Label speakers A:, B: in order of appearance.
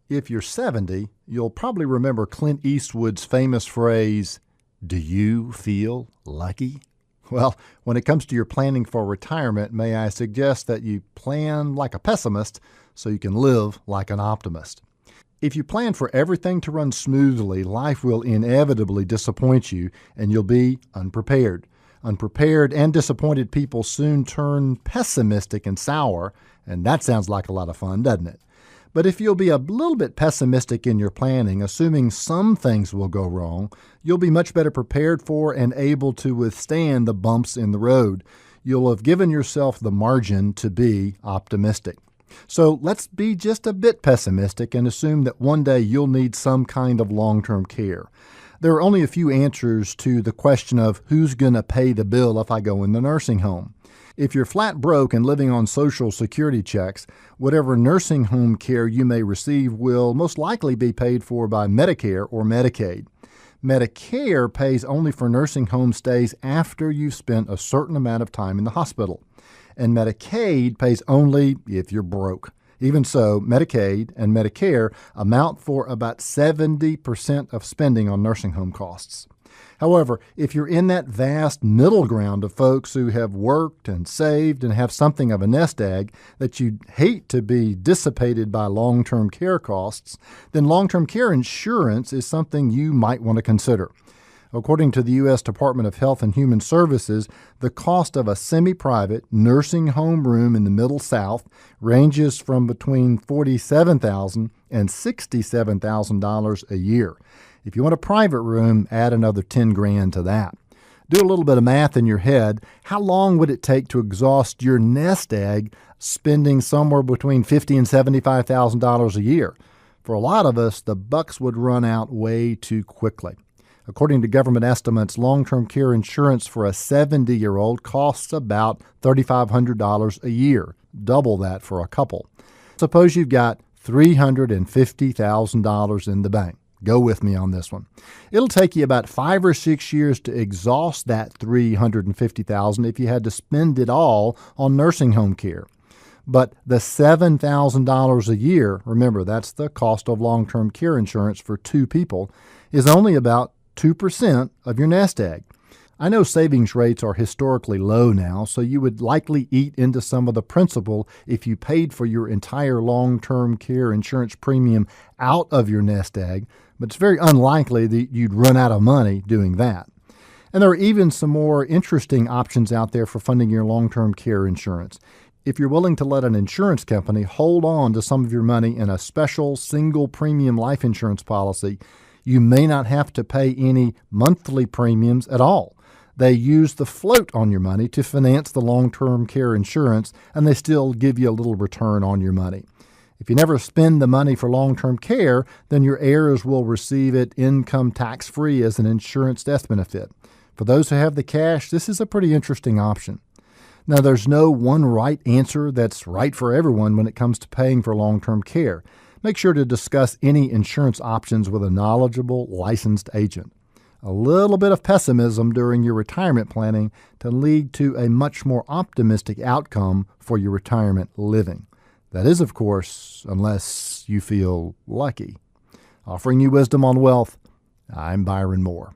A: If you're 70, you'll probably remember Clint Eastwood's famous phrase, "Do you feel lucky?" Well, when it comes to your planning for retirement, may I suggest that you plan like a pessimist so you can live like an optimist. If you plan for everything to run smoothly, life will inevitably disappoint you and you'll be unprepared. Unprepared and disappointed people soon turn pessimistic and sour, and that sounds like a lot of fun, doesn't it? But if you'll be a little bit pessimistic in your planning, assuming some things will go wrong, you'll be much better prepared for and able to withstand the bumps in the road. You'll have given yourself the margin to be optimistic. So let's be just a bit pessimistic and assume that one day you'll need some kind of long-term care. There are only a few answers to the question of who's going to pay the bill if I go in the nursing home. If you're flat broke and living on Social Security checks, whatever nursing home care you may receive will most likely be paid for by Medicare or Medicaid. Medicare pays only for nursing home stays after you've spent a certain amount of time in the hospital. And Medicaid pays only if you're broke. Even so, Medicaid and Medicare amount for about 70% of spending on nursing home costs. However, if you're in that vast middle ground of folks who have worked and saved and have something of a nest egg that you'd hate to be dissipated by long-term care costs, then long-term care insurance is something you might want to consider. According to the U.S. Department of Health and Human Services, the cost of a semi-private nursing home room in the Middle South ranges from between $47,000 and $67,000 a year. If you want a private room, add another $10,000 to that. Do a little bit of math in your head. How long would it take to exhaust your nest egg spending somewhere between $50,000 and $75,000 a year? For a lot of us, the bucks would run out way too quickly. According to government estimates, long-term care insurance for a 70-year-old costs about $3,500 a year, double that for a couple. Suppose you've got $350,000 in the bank. Go with me on this one. It'll take you about 5 or 6 years to exhaust that $350,000 if you had to spend it all on nursing home care. But the $7,000 a year, remember that's the cost of long-term care insurance for 2 people, is only about 2% of your nest egg. I know savings rates are historically low now, so you would likely eat into some of the principal if you paid for your entire long-term care insurance premium out of your nest egg, but it's very unlikely that you'd run out of money doing that. And there are even some more interesting options out there for funding your long-term care insurance. If you're willing to let an insurance company hold on to some of your money in a special single premium life insurance policy, you may not have to pay any monthly premiums at all. They use the float on your money to finance the long-term care insurance, and they still give you a little return on your money. If you never spend the money for long-term care, then your heirs will receive it income tax-free as an insurance death benefit. For those who have the cash, this is a pretty interesting option. Now, there's no one right answer that's right for everyone when it comes to paying for long-term care. Make sure to discuss any insurance options with a knowledgeable, licensed agent. A little bit of pessimism during your retirement planning can lead to a much more optimistic outcome for your retirement living. That is, of course, unless you feel lucky. Offering you wisdom on wealth, I'm Byron Moore.